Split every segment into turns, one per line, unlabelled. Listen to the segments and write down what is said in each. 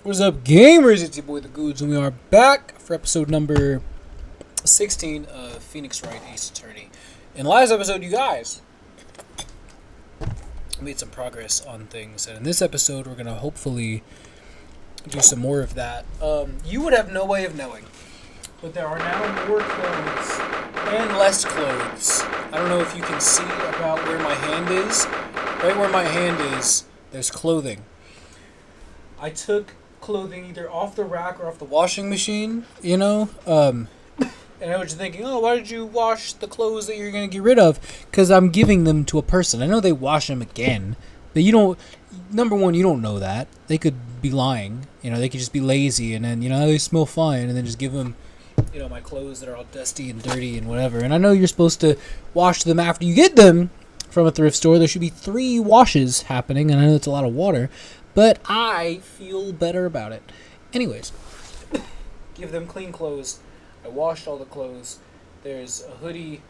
What's up, gamers? It's your boy The Goods, and we are back for episode number 16 of Phoenix Wright Ace Attorney. In last episode, you guys made some progress on things, and in this episode, we're gonna hopefully do some more of that. You would have no way of knowing, but there are now more clothes and less clothes. I don't know if you can see about where my hand is. Right where my hand is, there's clothing. I took clothing either off the rack or off the washing machine, and I was thinking, why did you wash the clothes that you're going to get rid of? Because I'm giving them to a person. I know they wash them again, but number one, you don't know that. They could be lying, they could just be lazy, and then, they smell fine, and then just give them, my clothes that are all dusty and dirty and whatever. And I know you're supposed to wash them after you get them from a thrift store. There should be 3 washes happening, and I know it's a lot of water, but I feel better about it. Anyways, give them clean clothes. I washed all the clothes. There's a hoodie,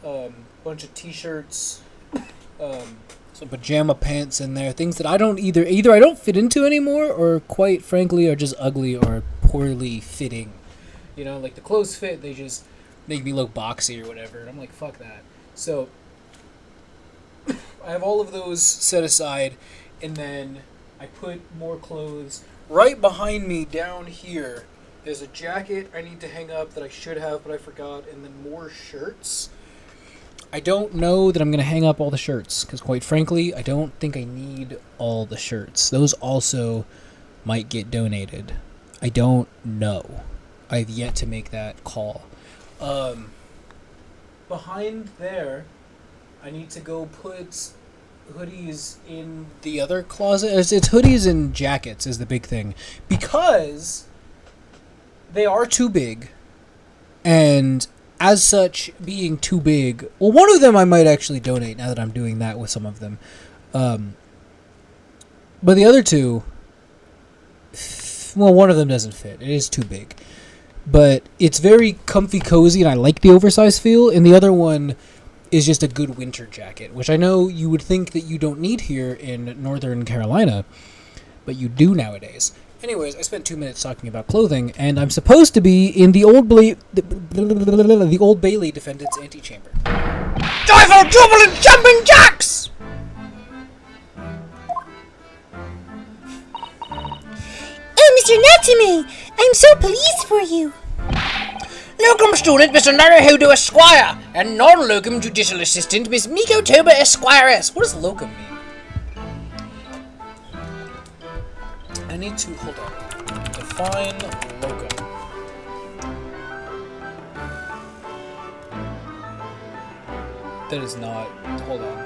bunch of t-shirts, some pajama pants in there. Things that I don't either I don't fit into anymore, or quite frankly are just ugly or poorly fitting. Like the clothes fit, they just make me look boxy or whatever. And I'm like, fuck that. So I have all of those set aside. And then I put more clothes right behind me down here. There's a jacket I need to hang up that I should have, but I forgot. And then more shirts. I don't know that I'm going to hang up all the shirts, because quite frankly, I don't think I need all the shirts. Those also might get donated. I don't know. I've yet to make that call. Behind there, I need to go put hoodies in the other closet. It's hoodies and jackets is the big thing, because they are too big, and as such, being too big, well, one of them I might actually donate now that I'm doing that with some of them, but the other two, well, one of them doesn't fit. It is too big, but it's very comfy, cozy, and I like the oversized feel, and the other one is just a good winter jacket, which I know you would think that you don't need here in Northern Carolina, but you do nowadays. Anyways, I spent 2 minutes talking about clothing, and I'm supposed to be in the Old Bailey defendant's antechamber. Joyful, jubilant, jumping jacks!
Oh, Mr. Natsume, I'm so pleased for you.
Locum student, Mr. Naruhodo Esquire, and non-locum judicial assistant, Miss Miko Toba Esquires. What does locum mean? I need to, hold on, define locum. That is not, hold on.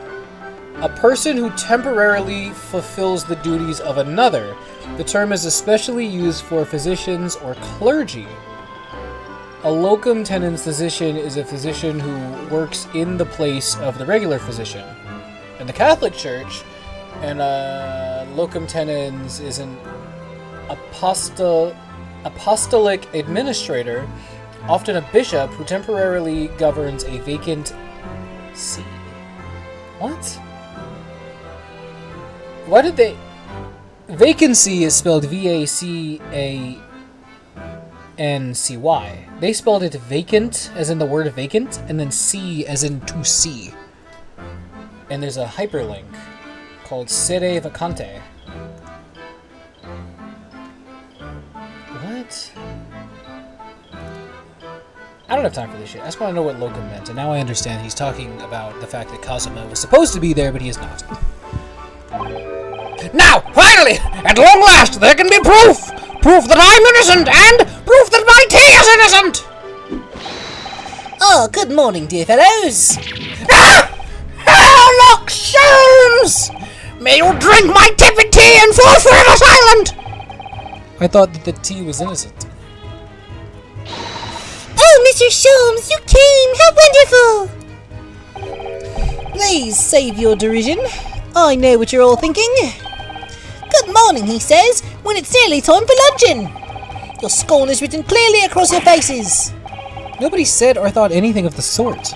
A person who temporarily fulfills the duties of another. The term is especially used for physicians or clergy. A locum tenens physician is a physician who works in the place of the regular physician. In the Catholic Church, and locum tenens is an apostolic administrator, often a bishop who temporarily governs a vacant see. What? Why did they... Vacancy is spelled V-A-C-A... N-C-Y. They spelled it vacant, as in the word vacant, and then see as in to see. And there's a hyperlink called Sede Vacante. What? I don't have time for this shit. I just want to know what locum meant, and now I understand he's talking about the fact that Kazuma was supposed to be there, but he is not. Now, finally, at long last, there can be proof! Proof that I'm innocent, and proof that my tea is innocent!
Oh, good morning, dear fellows.
Ah! Sherlock Sholmes! May you drink my tepid tea and fall forever silent! I thought that the tea was innocent.
Oh, Mr. Sholmes, you came! How wonderful! Please save your derision. I know what you're all thinking. Good morning, he says, when it's nearly time for luncheon. Your scorn is written clearly across your faces.
Nobody said or thought anything of the sort.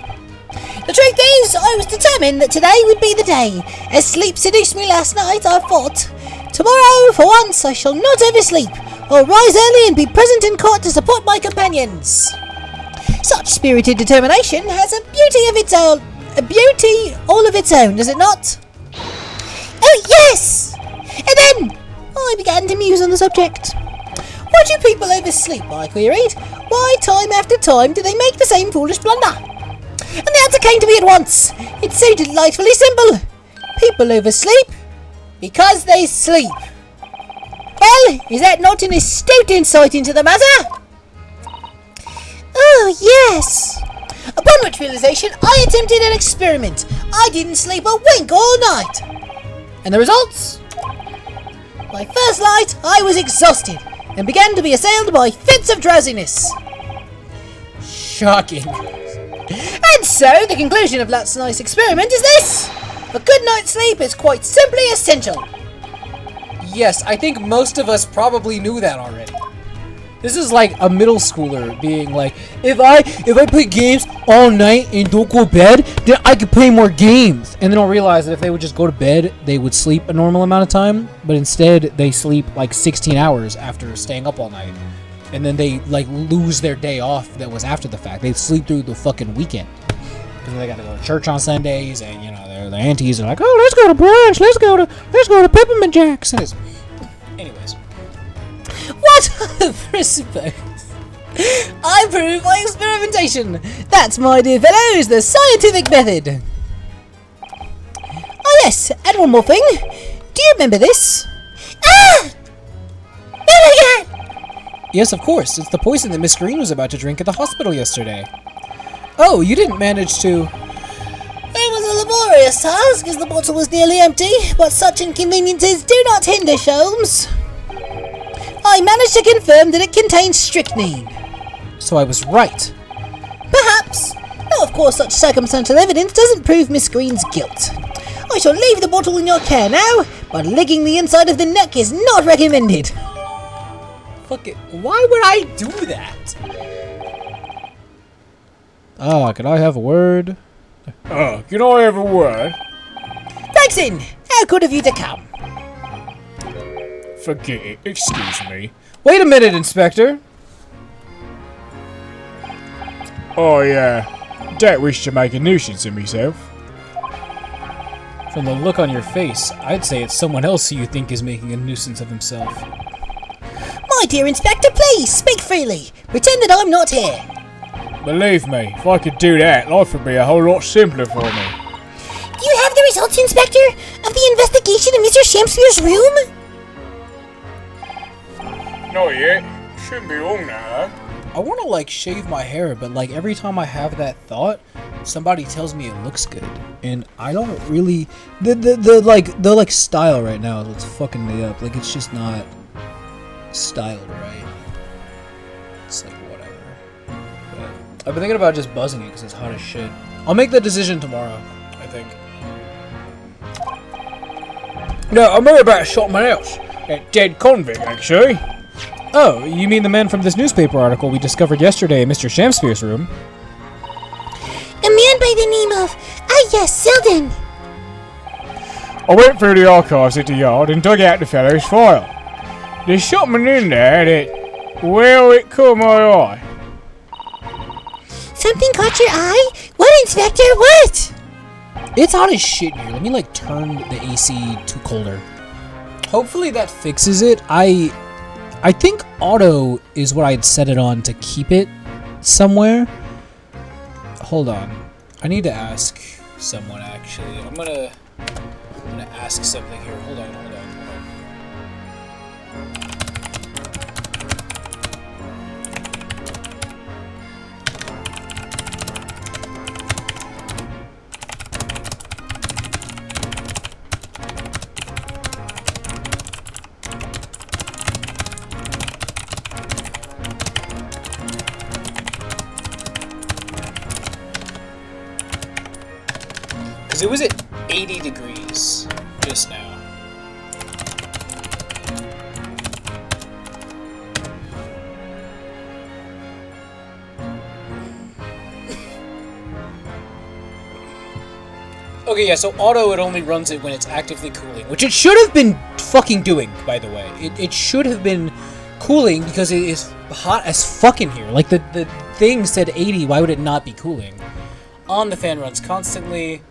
The truth is, I was determined that today would be the day. As sleep seduced me last night, I thought, Tomorrow, for once, I shall not oversleep. I'll rise early and be present in court to support my companions. Such spirited determination has a beauty of its own. A beauty all of its own, does it not? Oh, yes! And then I began to muse on the subject. Why do people oversleep, I queried. Why, time after time, do they make the same foolish blunder? And the answer came to me at once. It's so delightfully simple. People oversleep because they sleep. Well, is that not an astute insight into the matter? Oh, yes. Upon which realization, I attempted an experiment. I didn't sleep a wink all night. And the results? My first night, I was exhausted and began to be assailed by fits of drowsiness.
Shocking.
And so, the conclusion of last night's experiment is this. A good night's sleep is quite simply essential.
Yes, I think most of us probably knew that already. This is like a middle schooler being like, if I play games all night and don't go to bed, then I can play more games. And then I'll realize that if they would just go to bed, they would sleep a normal amount of time. But instead, they sleep like 16 hours after staying up all night. And then they like lose their day off that was after the fact. They sleep through the fucking weekend. Because they gotta go to church on Sundays, and you know, their aunties are like, oh, let's go to brunch, let's go to Peppermint Jack's. Anyways.
What? Respect. I prove my experimentation. That's, my dear fellows, the scientific method. Oh yes, and one more thing. Do you remember this? Ah! Oh my god!
Yes, of course. It's the poison that Miss Green was about to drink at the hospital yesterday. Oh, you didn't manage to...
It was a laborious task, as the bottle was nearly empty, but such inconveniences do not hinder, Sholmes. I managed to confirm that it contains strychnine.
So I was right.
Perhaps. Though of course such circumstantial evidence doesn't prove Miss Green's guilt. I shall leave the bottle in your care now, but licking the inside of the neck is not recommended.
Fuck it. Why would I do that? Ah, can I have a word? Can I have a word?
Gregson, how good of you to come.
Forget it. Excuse me. Wait a minute, Inspector.
I don't wish to make a nuisance of myself.
From the look on your face, I'd say it's someone else who you think is making a nuisance of himself.
My dear Inspector, please, speak freely. Pretend that I'm not here.
Believe me, if I could do that, life would be a whole lot simpler for me.
Do you have the results, Inspector, of the investigation in Mr. Shamspeare's room?
Not yet. Shouldn't be long now,
I want to like shave my hair, but like every time I have that thought, somebody tells me it looks good, and I don't really the style right now is what's fucking me up. Like it's just not styled right. It's like whatever. But I've been thinking about just buzzing it because it's hot as shit. I'll make that decision tomorrow, I think.
No, I'm worried about someone else. A dead convict, actually.
Oh, you mean the man from this newspaper article we discovered yesterday in Mr. Shamspeare's room?
A man by the name of... Ah, yes, Selden.
I went through the archives at the yard and dug out the fellow's file. There's something in there that... well, it caught my eye.
Something caught your eye? What, Inspector? What?
It's hot as shit here. Let me like turn the AC to colder. Hopefully that fixes it. I think auto is what I'd set it on to keep it somewhere. Hold on. I need to ask someone actually. I'm gonna ask something here. Hold on. It was at 80 degrees just now. Okay, Okay, yeah, so auto, it only runs it when it's actively cooling, which it should have been fucking doing, by the way. It should have been cooling because it is hot as fuck in here. Like, the thing said 80, why would it not be cooling? On, the fan runs constantly.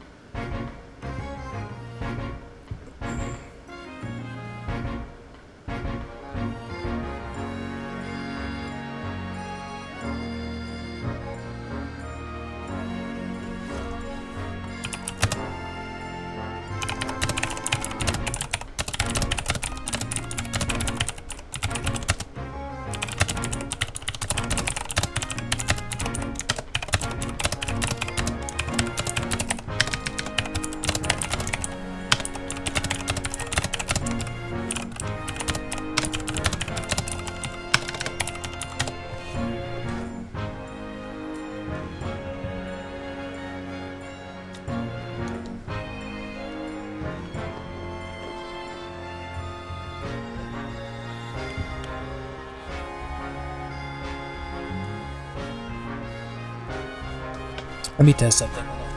Let me test something. Hold on.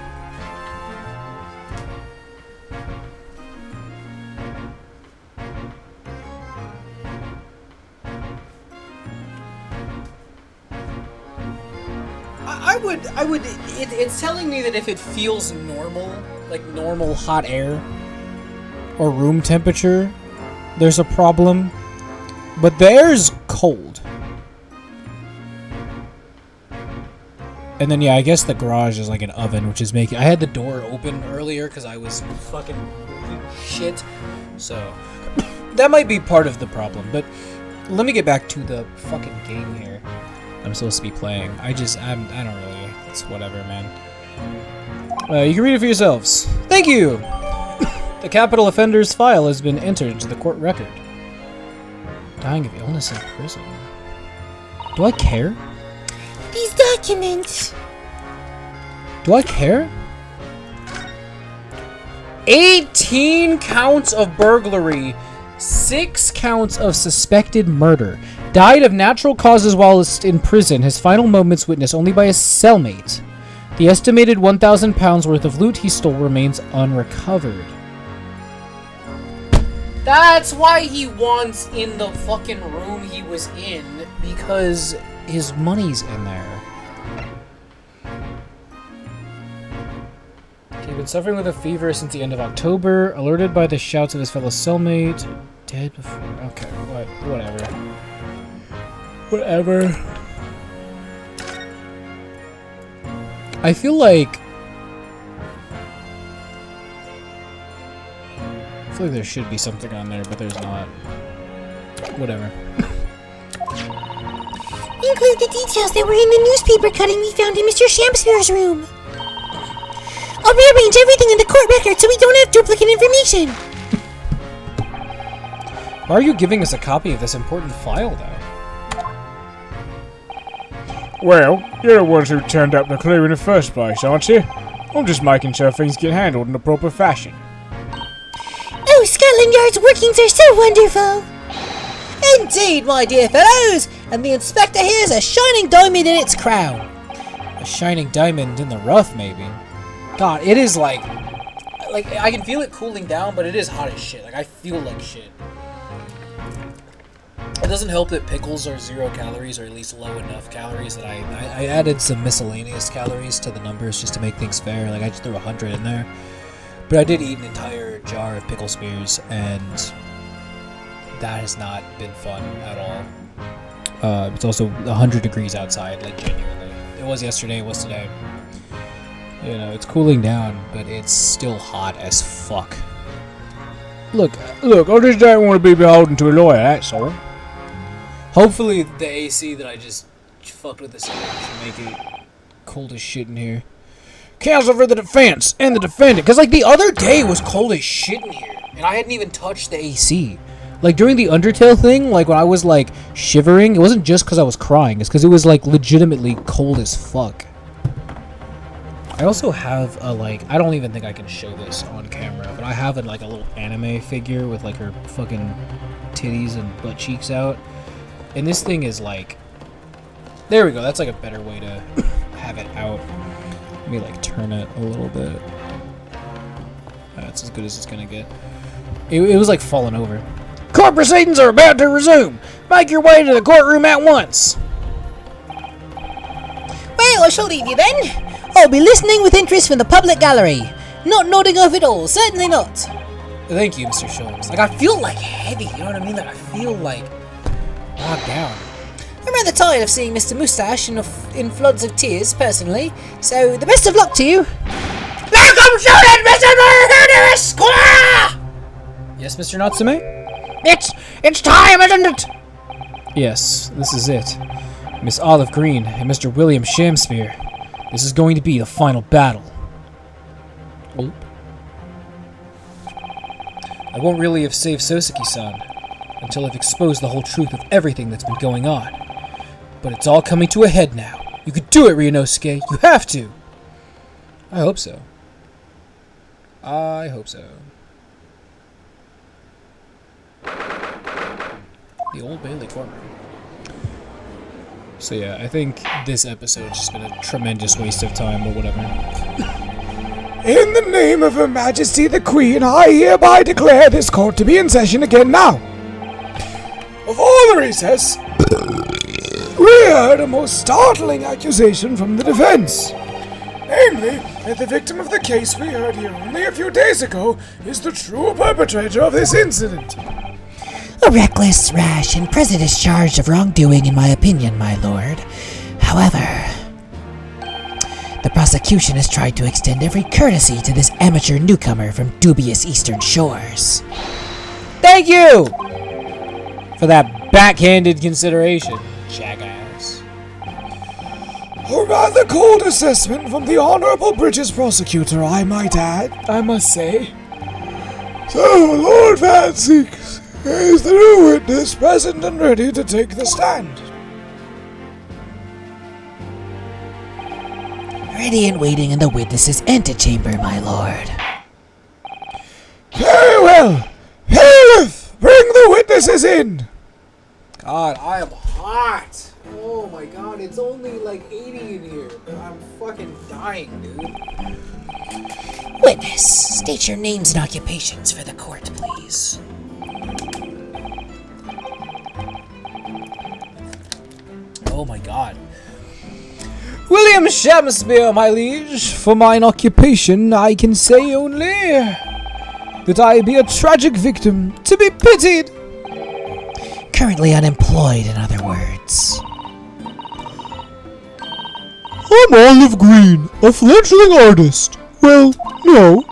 I would, it's telling me that if it feels normal, like normal hot air, or room temperature, there's a problem, but the air's cold. And then, yeah, I guess the garage is like an oven, which is making... I had the door open earlier because I was fucking moving shit. So, that might be part of the problem. But let me get back to the fucking game here I'm supposed to be playing. I don't really... It's whatever, man. You can read it for yourselves. Thank you! The capital offender's file has been entered into the court record. Dying of illness in prison. Do I care?
These documents.
Do I care? 18 counts of burglary, 6 counts of suspected murder. Died of natural causes while in prison. His final moments witnessed only by his cellmate. The estimated 1,000 pounds worth of loot he stole remains unrecovered. That's why he wants in the fucking room he was in, because his money's in there. He's been suffering with a fever since the end of October, alerted by the shouts of his fellow cellmate. Dead before... Okay, whatever. Whatever. I feel like there should be something on there, but there's not. Whatever.
Include the details that were in the newspaper cutting we found in Mr. Shamspeare's room. I'll rearrange everything in the court record so we don't have duplicate information.
Why are you giving us a copy of this important file, though?
Well, you're the ones who turned up the clue in the first place, aren't you? I'm just making sure things get handled in the proper fashion.
Oh, Scotland Yard's workings are so wonderful.
Indeed, my dear fellows, and the inspector here is a shining diamond in its crown.
A shining diamond in the rough, maybe. God, it is like I can feel it cooling down, but it is hot as shit. Like, I feel like shit. It doesn't help that pickles are 0 calories, or at least low enough calories that I added some miscellaneous calories to the numbers just to make things fair. Like, I just threw 100 in there. But I did eat an entire jar of pickle spears, and that has not been fun at all. It's also 100 degrees outside, like, genuinely. It was yesterday, it was today. You know, it's cooling down, but it's still hot as fuck.
Look, I just don't want to be beholden to a lawyer, that's all.
Hopefully the AC that I just fucked with this should make it cold as shit in here. Counsel for the defense and the defendant. Because, like, the other day was cold as shit in here. And I hadn't even touched the AC. Like, during the Undertale thing, like, when I was, like, shivering, it wasn't just because I was crying. It's because it was, like, legitimately cold as fuck. I also have a, like, I don't even think I can show this on camera, but I have, a little anime figure with, like, her fucking titties and butt cheeks out. And this thing is, like... There we go. That's, like, a better way to have it out. Let me, like, turn it a little bit. that's as good as it's gonna get. It was like falling over.
Court proceedings are about to resume. Make your way to the courtroom at once.
Well, I shall leave you then. I'll be listening with interest from the public gallery. Not nodding off at all, certainly not.
Thank you, Mr. Sholmes. Like, I feel like heavy, you know what I mean? Like, I feel like bogged down.
I'm rather tired of seeing Mr. Moustache in floods of tears, personally. So, the best of luck to you. Now come shoot it, Mr. Murder Squaw!
Yes, Mr. Natsume?
It's time, isn't it?
Yes, this is it. Miss Olive Green and Mr. William Shamspeare. This is going to be the final battle. Oh. I won't really have saved Soseki-san until I've exposed the whole truth of everything that's been going on. But it's all coming to a head now. You could do it, Ryunosuke. You have to. I hope so. I hope so. The Old Bailey courtroom. So yeah, I think this episode's just been a tremendous waste of time, but whatever.
In the name of Her Majesty the Queen, I hereby declare this court to be in session again now. Before the recess, we heard a most startling accusation from the defense. Namely, that the victim of the case we heard here only a few days ago is the true perpetrator of this incident.
A reckless, rash, and prejudiced charge of wrongdoing, in my opinion, my lord. However, the prosecution has tried to extend every courtesy to this amateur newcomer from dubious eastern shores.
Thank you for that backhanded consideration, jackass.
A rather cold assessment from the Honorable British Prosecutor, I might add, I must say. So, Lord Van Seeks is the new witness present and ready to take the stand.
Ready and waiting in the witness's antechamber, my lord.
Very well. Bailiff, bring the witnesses in.
God, I am hot. Oh my god, it's only like 80 in here, but I'm fucking dying, dude.
Witness, state your names and occupations for the court, please.
Oh my god. William Shamspeare, my liege. For mine occupation, I can say only that I be a tragic victim to be pitied.
Currently unemployed, in other words.
I'm Olive Green, a fledgling artist. Well, no,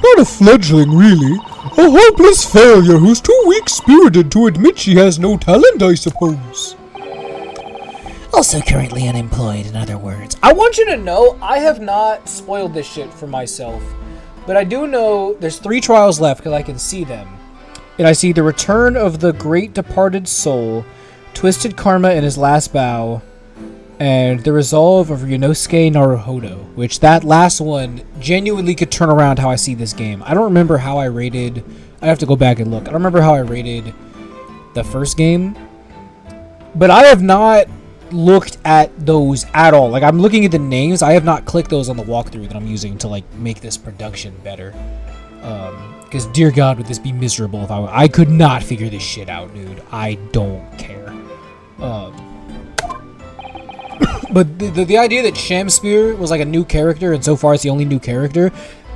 not a fledgling really. A hopeless failure who's too weak-spirited to admit she has no talent, I suppose.
Also currently unemployed, in other words.
I want you to know, I have not spoiled this shit for myself. But I do know there's 3 trials left because I can see them. And I see the return of the great departed soul, Twisted Karma in his last bow, and the resolve of Ryunosuke Naruhodo, which that last one genuinely could turn around how I see this game. I don't remember how I rated, I have to go back and look. I don't remember how I rated the first game, but I have not looked at those at all. Like, I'm looking at the names, I have not clicked those on the walkthrough that I'm using to like make this production better. Because dear God, would this be miserable if I could not figure this shit out, dude. I don't care. But the idea that Shamspeare was like a new character, and so far it's the only new character,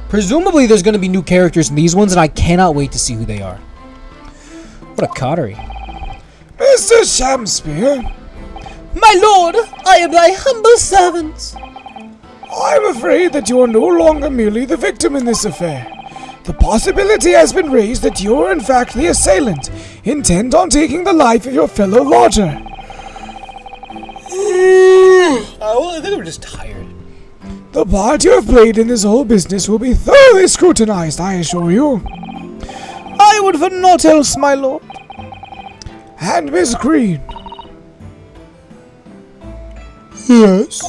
presumably there's going to be new characters in these ones, and I cannot wait to see who they are. What a coterie.
Mr. Shamspeare,
My lord, I am thy humble servant.
I'm afraid that you are no longer merely the victim in this affair. The possibility has been raised that you're in fact the assailant, intent on taking the life of your fellow lodger.
I think I'm just tired.
The part you have played in this whole business will be thoroughly scrutinized, I assure you.
I would for naught else, my lord.
And Miss Green. Yes?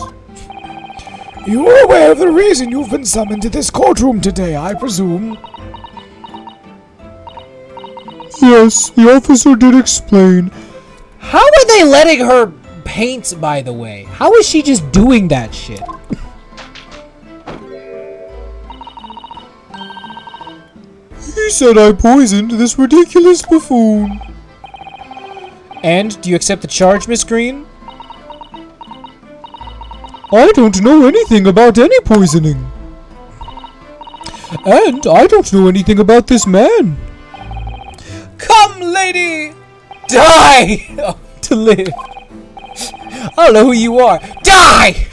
You're aware of the reason you've been summoned to this courtroom today, I presume? Yes, the officer did explain.
How are they letting her paint, by the way? How is she just doing that shit?
She said I poisoned this ridiculous buffoon.
And do you accept the charge, Miss Green?
I don't know anything about any poisoning. And I don't know anything about this man.
Come, lady! Die! Oh, to live. I don't know who you are. Die!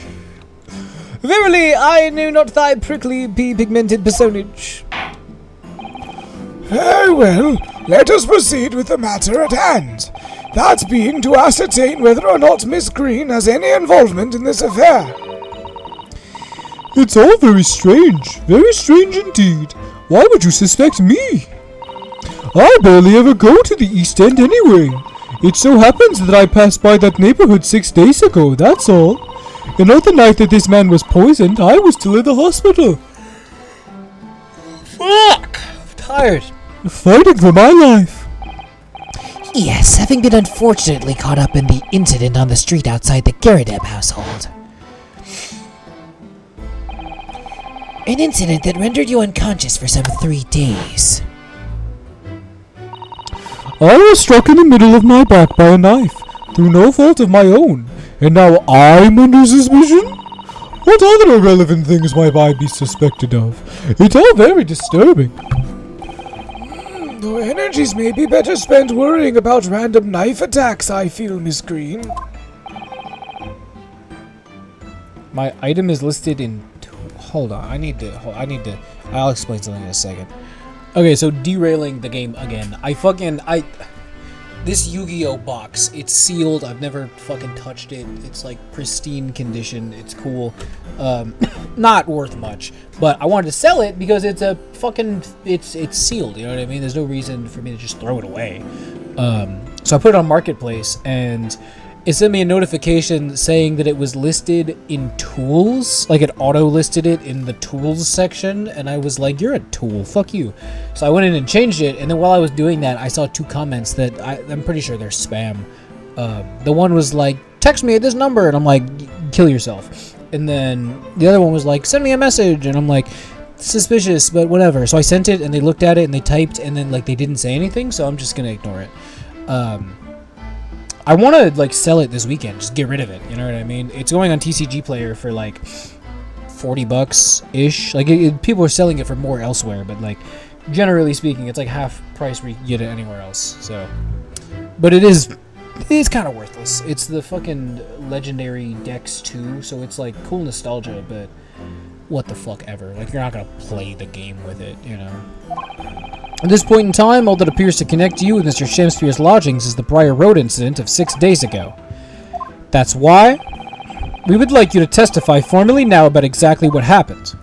Verily, I knew not thy prickly pea-pigmented personage.
Very well, let us proceed with the matter at hand. That being to ascertain whether or not Miss Green has any involvement in this affair. It's all very strange indeed. Why would you suspect me? I barely ever go to the East End anyway. It so happens that I passed by that neighborhood 6 days ago, that's all. And on the night that this man was poisoned, I was still in the hospital.
Fuck! I'm tired.
Fighting for my life.
Yes, having been unfortunately caught up in the incident on the street outside the Garadeb household. An incident that rendered you unconscious for some 3 days.
I was struck in the middle of my back by a knife, through no fault of my own, and now I'm under suspicion? What other irrelevant things might I be suspected of? It's all very disturbing. Though energies may be better spent worrying about random knife attacks, I feel, Miss Green.
My item is listed in... Hold on, I'll explain something in a second. Okay, so derailing the game again. This Yu-Gi-Oh box, it's sealed. I've never fucking touched it. It's like pristine condition. It's cool. Not worth much, but I wanted to sell it because it's a fucking, it's sealed. You know what I mean? There's no reason for me to just throw it away. So I put it on Marketplace, and it sent me a notification saying that it was listed in tools. Like, it auto-listed it in the tools section, and I was like, you're a tool, fuck you. So I went in and changed it, and then while I was doing that, I saw 2 comments that I'm pretty sure they're spam. The one was like, text me at this number, and I'm like, kill yourself. And then the other one was like, send me a message, and I'm like, suspicious, but whatever. So I sent it, and they looked at it, and they typed, and then like they didn't say anything, so I'm just gonna ignore it. I want to like sell it this weekend, just get rid of it, you know what I mean? It's going on TCG Player for like $40-ish. Like, people are selling it for more elsewhere, but like generally speaking, it's like half price where you can get it anywhere else. So, but it's kind of worthless. It's the fucking legendary Dex 2, so it's like cool nostalgia, but what the fuck ever. Like, you're not gonna play the game with it, you know? At this point in time, all that appears to connect you with Mr. Shamspeare's lodgings is the Briar Road incident of 6 days ago. That's why we would like you to testify formally now about exactly what happened.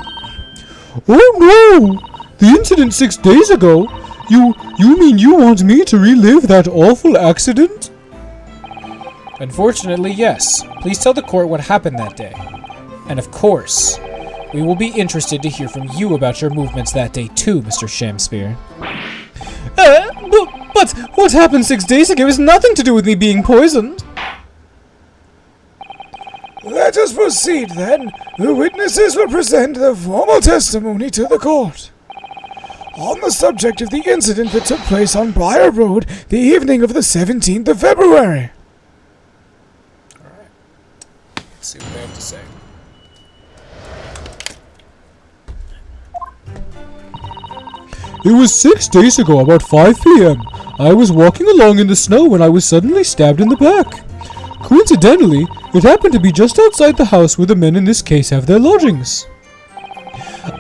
Oh no! The incident 6 days ago? You mean you want me to relive that awful accident?
Unfortunately, yes. Please tell the court what happened that day. And of course, we will be interested to hear from you about your movements that day too, Mr. Shamspeare.
But what happened 6 days ago has nothing to do with me being poisoned. Let us proceed then. The witnesses will present their formal testimony to the court on the subject of the incident that took place on Briar Road the evening of the 17th of February.
Alright. Let's see what they have to say.
It was 6 days ago, about 5 p.m. I was walking along in the snow when I was suddenly stabbed in the back. Coincidentally, it happened to be just outside the house where the men in this case have their lodgings.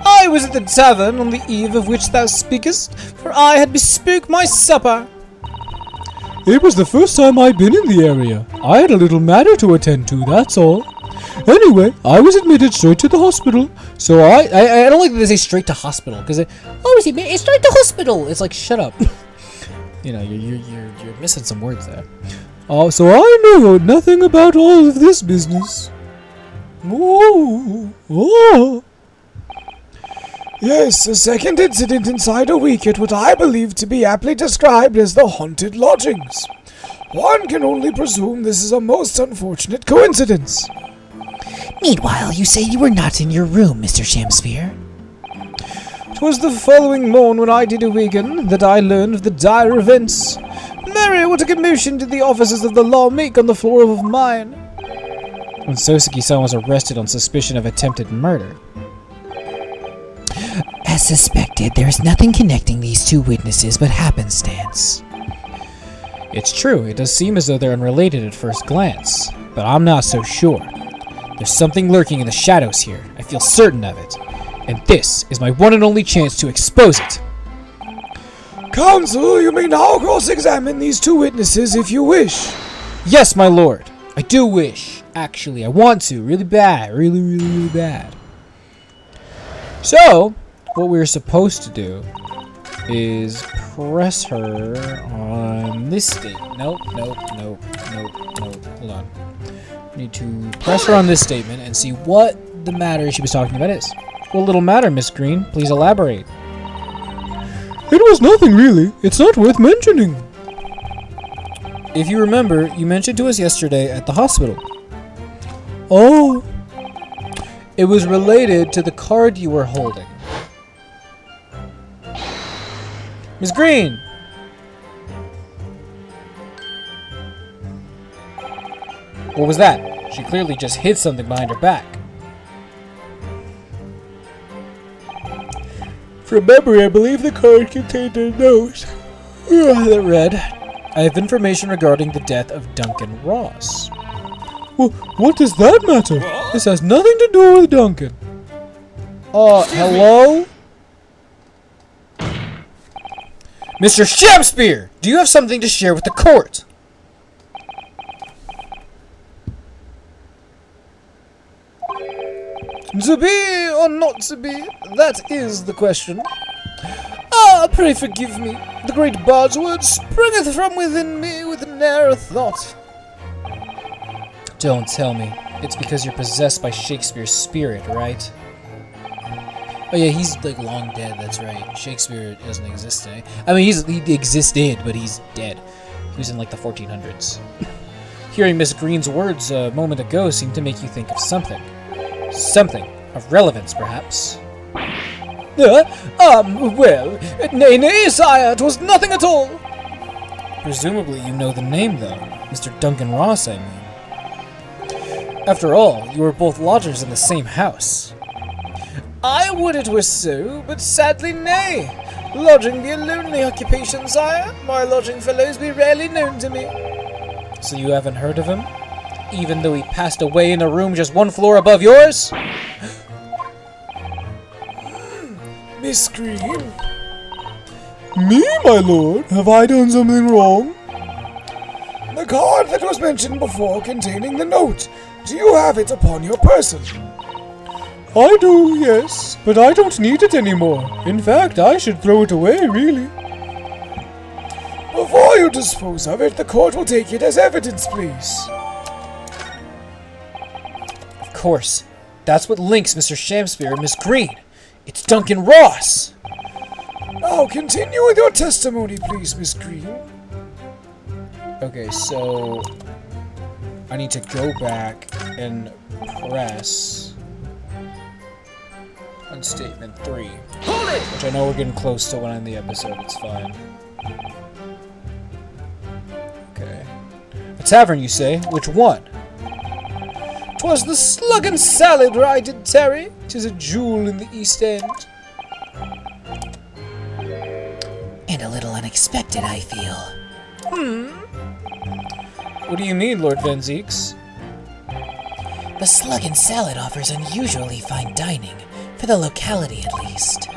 I was at the tavern on the eve of which thou speakest, for I had bespoke my supper.
It was the first time I'd been in the area. I had a little matter to attend to, that's all. Anyway, I was admitted straight to the hospital, so I
don't like that they say straight to hospital, because it's straight to hospital. It's like, shut up. You know, you're missing some words there.
So I know nothing about all of this business. Oh. Yes, a second incident inside a week at what I believe to be aptly described as the haunted lodgings. One can only presume this is a most unfortunate coincidence.
Meanwhile, you say you were not in your room, Mr. Shamspeare.
To 'Twas the following morn when I did awaken that I learned of the dire events. Marry, what a commotion did the officers of the law make on the floor of mine! When Sosuke-san was arrested on suspicion of attempted murder.
As suspected, there is nothing connecting these two witnesses but happenstance.
It's true, it does seem as though they're unrelated at first glance, but I'm not so sure. There's something lurking in the shadows here, I feel certain of it, and this is my one and only chance to expose it. Counsel, you may now cross-examine these two witnesses if you wish. Yes, my lord, I do wish. Actually, I want to, really bad, really bad. So, what we're supposed to do is press her on this statement. Nope. Hold on. We need to press her on this statement and see what the matter she was talking about is. What little matter, Miss Green? Please elaborate. It was nothing, really. It's not worth mentioning. If you remember, you mentioned to us yesterday at the hospital. Oh. It was related to the card you were holding. Miss Green! What was that? She clearly just hid something behind her back. From memory, I believe the card contained a note that read, I have information regarding the death of Duncan Ross. Well, what does that matter? This has nothing to do with Duncan. Hello? Mr. Shakespeare, do you have something to share with the court? To be or not to be, that is the question. Ah, pray forgive me. The great bard's word springeth from within me with ne'er a thought. Don't tell me. It's because you're possessed by Shakespeare's spirit, right? Oh yeah, he's like long dead, that's right. Shakespeare doesn't exist today. I mean, he existed, but he's dead. He was in like the 1400s. Hearing Miss Green's words a moment ago seemed to make you think of something. Something of relevance, perhaps. Well, nay, sire, 'twas nothing at all. Presumably you know the name, though. Mr. Duncan Ross, I mean. After all, you were both lodgers in the same house. I would it were so, but sadly nay. Lodging be a lonely occupation, sire. My lodging fellows be rarely known to me. So you haven't heard of him? Even though he passed away in a room just one floor above yours? Miss Green? Me, my lord? Have I done something wrong? The card that was mentioned before containing the note. Do you have it upon your person? I do, yes, but I don't need it anymore. In fact, I should throw it away, really. Before you dispose of it, the court will take it as evidence, please. Of course. That's what links Mr. Shakespeare and Miss Green. It's Duncan Ross! Now, continue with your testimony, please, Miss Green. Okay, so I need to go back and press on statement 3. Which I know we're getting close to when in the episode, it's fine. Okay. A tavern, you say? Which one? 'Twas the Slug and Salad where I did tarry. 'Tis a jewel in the East End.
And a little unexpected, I feel.
What do you mean, Lord Van Zeeks?
The Slug and Salad offers unusually fine dining, for the locality at least.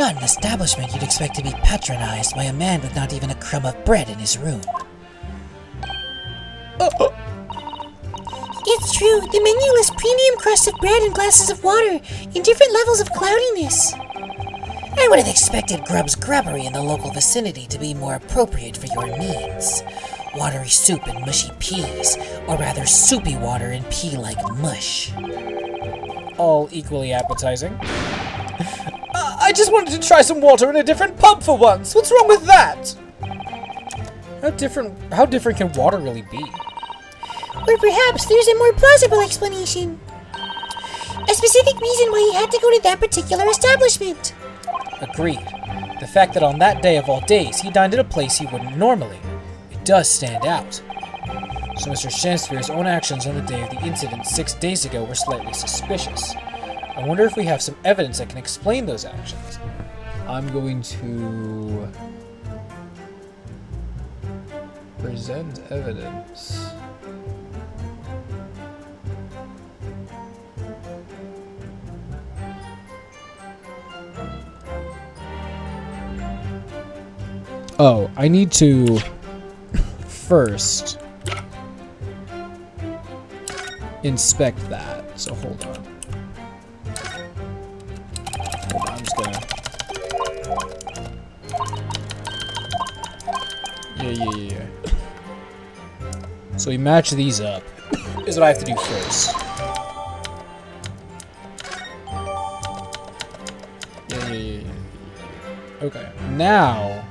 Not an establishment you'd expect to be patronized by a man with not even a crumb of bread in his room. It's true, the menu lists premium crust of bread and glasses of water in different levels of cloudiness. I would have expected Grub's Grubbery in the local vicinity to be more appropriate for your needs. Watery soup and mushy peas, or rather soupy water and pea-like mush.
All equally appetizing. I just wanted to try some water in a different pub for once. What's wrong with that? How different can water really be?
Or perhaps there's a more plausible explanation. A specific reason why he had to go to that particular establishment.
Agreed. The fact that on that day of all days, he dined at a place he wouldn't normally. It does stand out. So Mr. Shansphere's own actions on the day of the incident 6 days ago were slightly suspicious. I wonder if we have some evidence that can explain those actions. I'm going to present evidence. Oh, I need to first inspect that. So hold on. I'm just gonna. Yeah. So we match these up. Is what I have to do first. Yeah. Okay. Now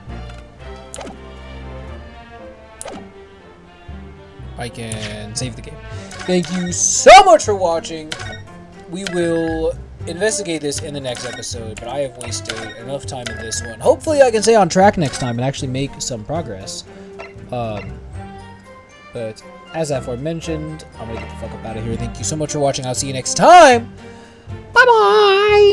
I can save the game. Thank you so much for watching. We will investigate this in the next episode, but I have wasted enough time in this one. Hopefully I can stay on track next time and actually make some progress. But as aforementioned, I'm gonna get the fuck up out of here. Thank you so much for watching. I'll see you next time. Bye-bye!